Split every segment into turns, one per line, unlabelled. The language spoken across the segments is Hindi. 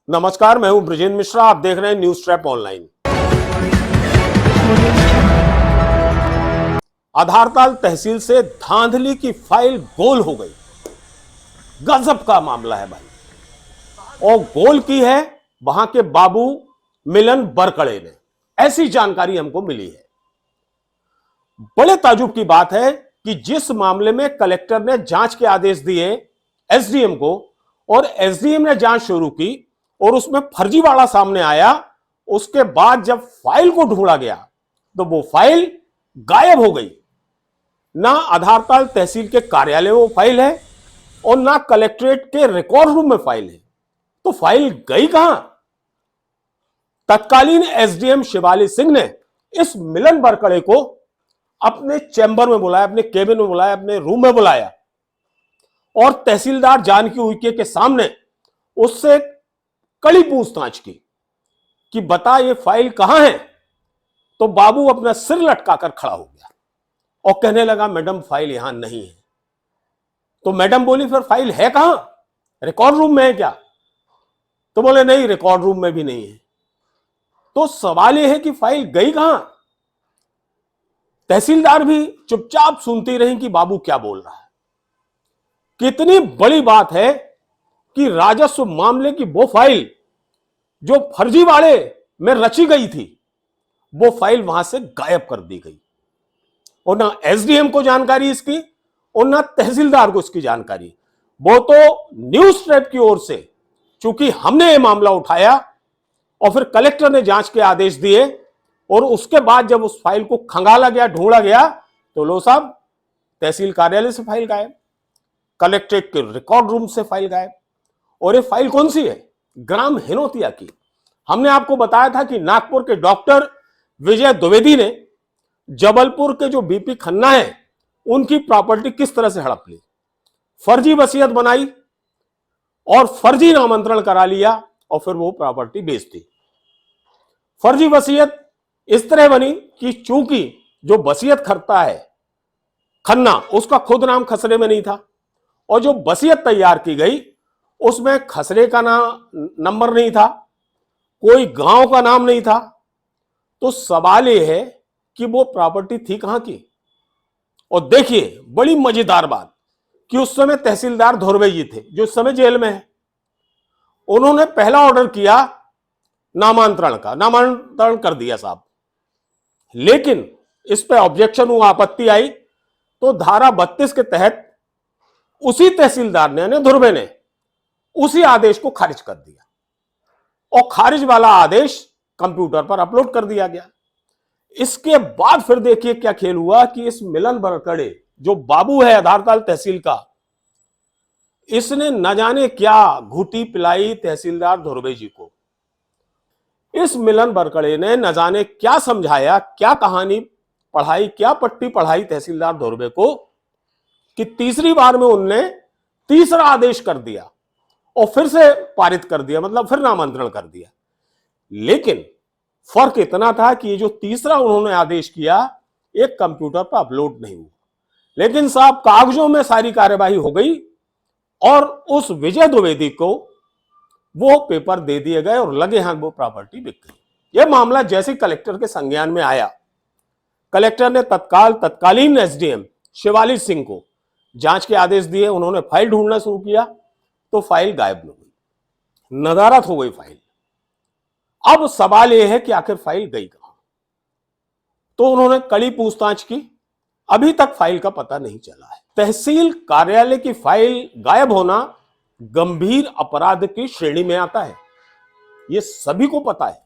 नमस्कार, मैं हूं ब्रजेंद्र मिश्रा। आप देख रहे हैं न्यूज ट्रैप ऑनलाइन। आधारताल तहसील से धांधली की फाइल गोल हो गई। गजब का मामला है भाई। और गोल की है वहां के बाबू मिलन बरकड़े ने। ऐसी जानकारी हमको मिली है। बड़े ताजुब की बात है कि जिस मामले में कलेक्टर ने जांच के आदेश दिए एसडीएम को और एसडीएम ने जांच शुरू की और उसमें फर्जीवाड़ा सामने आया, उसके बाद जब फाइल को ढूंढा गया तो वो फाइल गायब हो गई। ना आधारताल तहसील के कार्यालय में वो फाइल है और ना कलेक्ट्रेट के रिकॉर्ड रूम में फाइल है। तो फाइल गई कहां? तत्कालीन एसडीएम शिवाली सिंह ने इस मिलन बरकड़े को अपने चैम्बर में बुलाया, अपने केबिन में बुलाया, अपने रूम में बुलाया और तहसीलदार जानकी उइके के सामने उससे कड़ी पूछताछ की कि बता ये फाइल कहां है। तो बाबू अपना सिर लटकाकर खड़ा हो गया और कहने लगा, मैडम फाइल यहां नहीं है। तो मैडम बोली, फिर फाइल है कहां? रिकॉर्ड रूम में है क्या? तो बोले नहीं, रिकॉर्ड रूम में भी नहीं है। तो सवाल यह है कि फाइल गई कहां? तहसीलदार भी चुपचाप सुनती रही कि बाबू क्या बोल रहा है। कितनी बड़ी बात है कि राजस्व मामले की वो फाइल जो फर्जीवाड़े में रची गई थी, वो फाइल वहां से गायब कर दी गई और ना एसडीएम को जानकारी इसकी और ना तहसीलदार को इसकी जानकारी। वो तो न्यूज ट्रैप की ओर से, चूंकि हमने ये मामला उठाया और फिर कलेक्टर ने जांच के आदेश दिए और उसके बाद जब उस फाइल को खंगाला गया, ढूंढा गया, तो लो साहब, तहसील कार्यालय से फाइल गायब, कलेक्ट्रेट के रिकॉर्ड रूम से फाइल गायब। और ये फाइल कौन सी है? ग्राम हिनोतिया की। हमने आपको बताया था कि नागपुर के डॉक्टर विजय द्विवेदी ने जबलपुर के जो बीपी खन्ना है उनकी प्रॉपर्टी किस तरह से हड़प ली, फर्जी वसीयत बनाई और फर्जी नामांतरण करा लिया और फिर वो प्रॉपर्टी बेच दी। फर्जी वसीयत इस तरह बनी कि चूंकि जो वसीयत करता है खन्ना, उसका खुद नाम खसरे में नहीं था और जो वसीयत तैयार की गई उसमें खसरे का नंबर नहीं था, कोई गांव का नाम नहीं था। तो सवाल यह है कि वो प्रॉपर्टी थी कहां की? और देखिए बड़ी मजेदार बात कि उस समय तहसीलदार धुर्वे जी थे जो इस समय जेल में है। उन्होंने पहला ऑर्डर किया नामांतरण का, नामांतरण कर दिया साहब, लेकिन इस पे ऑब्जेक्शन हुआ, आपत्ति आई, तो धारा 32 के तहत उसी तहसीलदार ने, यानी धुर्वे ने, उसी आदेश को खारिज कर दिया और खारिज वाला आदेश कंप्यूटर पर अपलोड कर दिया गया। इसके बाद फिर देखिए क्या खेल हुआ कि इस मिलन बरकड़े जो बाबू है आधारताल तहसील का, इसने न जाने क्या घुटी पिलाई तहसीलदार धुर्वे जी को। इस मिलन बरकड़े ने न जाने क्या समझाया, क्या कहानी पढ़ाई, क्या पट्टी पढ़ाई तहसीलदार धुर्वे को कि तीसरी बार में उनने तीसरा आदेश कर दिया और फिर से पारित कर दिया, मतलब फिर नामांतरण कर दिया। लेकिन फर्क इतना था कि ये जो तीसरा उन्होंने आदेश किया एक कंप्यूटर पर अपलोड नहीं हुआ, लेकिन साहब कागजों में सारी कार्यवाही हो गई और उस विजय द्विवेदी को वो पेपर दे दिए गए और लगे हाथ वो प्रॉपर्टी बिक गई। यह मामला जैसे कलेक्टर के संज्ञान में आया, कलेक्टर ने तत्कालीन एसडीएम शिवाली सिंह को जांच के आदेश दिए। उन्होंने फाइल ढूंढना शुरू किया तो फाइल गायब हो गई, नदारत हो गई फाइल। अब सवाल यह है कि आखिर फाइल गई कहां? तो उन्होंने कड़ी पूछताछ की, अभी तक फाइल का पता नहीं चला है। तहसील कार्यालय की फाइल गायब होना गंभीर अपराध की श्रेणी में आता है, यह सभी को पता है,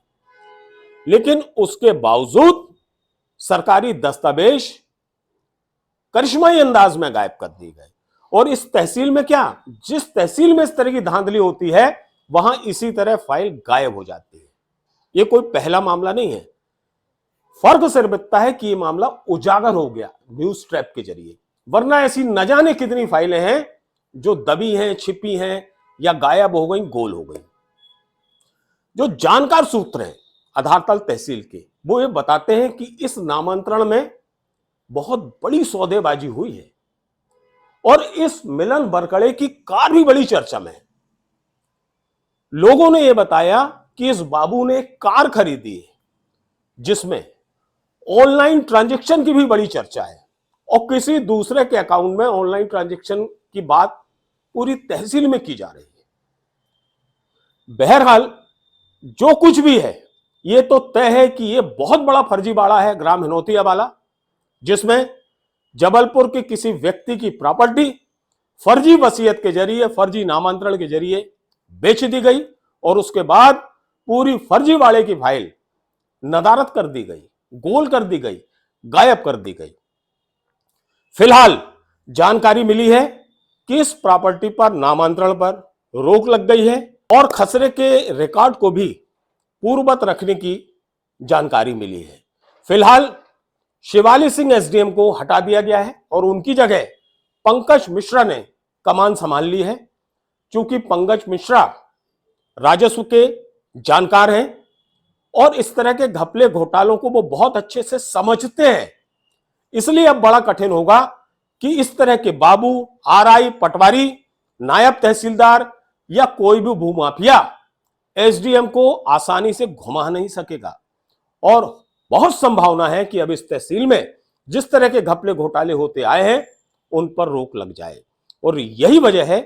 लेकिन उसके बावजूद सरकारी दस्तावेज करिश्माई अंदाज में गायब कर दिए गए। और इस तहसील में क्या, जिस तहसील में इस तरह की धांधली होती है वहां इसी तरह फाइल गायब हो जाती है। यह कोई पहला मामला नहीं है। फर्क सिर्फ इतना है कि यह मामला उजागर हो गया न्यूज ट्रैप के जरिए, वरना ऐसी न जाने कितनी फाइलें हैं जो दबी हैं, छिपी हैं या गायब हो गई, गोल हो गई। जो जानकार सूत्र हैं आधारताल तहसील के, वो ये बताते हैं कि इस नामांतरण में बहुत बड़ी सौदेबाजी हुई है और इस मिलन बरकड़े की कार भी बड़ी चर्चा में है। लोगों ने यह बताया कि इस बाबू ने एक कार खरीदी है जिसमें ऑनलाइन ट्रांजैक्शन की भी बड़ी चर्चा है और किसी दूसरे के अकाउंट में ऑनलाइन ट्रांजैक्शन की बात पूरी तहसील में की जा रही है। बहरहाल जो कुछ भी है, यह तो तय है कि यह बहुत बड़ा फर्जीवाड़ा है ग्राम हिनौतिया वाला, जिसमें जबलपुर के किसी व्यक्ति की प्रॉपर्टी फर्जी वसीयत के जरिए, फर्जी नामांतरण के जरिए बेच दी गई और उसके बाद पूरी फर्जीवाड़े की फाइल नदारद कर दी गई, गोल कर दी गई, गायब कर दी गई। फिलहाल जानकारी मिली है कि इस प्रॉपर्टी पर नामांतरण पर रोक लग गई है और खसरे के रिकॉर्ड को भी पूर्ववत रखने की जानकारी मिली है। फिलहाल शिवाली सिंह एसडीएम को हटा दिया गया है और उनकी जगह पंकज मिश्रा ने कमान संभाल ली है। क्योंकि पंकज मिश्रा राजस्व के जानकार हैं और इस तरह के घपले घोटालों को वो बहुत अच्छे से समझते हैं, इसलिए अब बड़ा कठिन होगा कि इस तरह के बाबू, आरआई, पटवारी, नायब तहसीलदार या कोई भी भूमाफिया एसडीएम को आसानी से घुमा नहीं सकेगा। और बहुत संभावना है कि अब इस तहसील में जिस तरह के घपले घोटाले होते आए हैं उन पर रोक लग जाए। और यही वजह है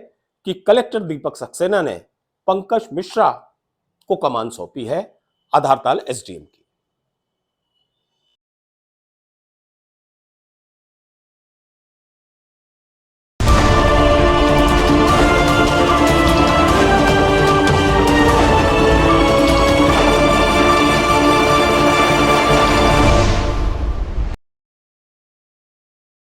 कि कलेक्टर दीपक सक्सेना ने पंकज मिश्रा को कमान सौंपी है आधारताल एसडीएम की।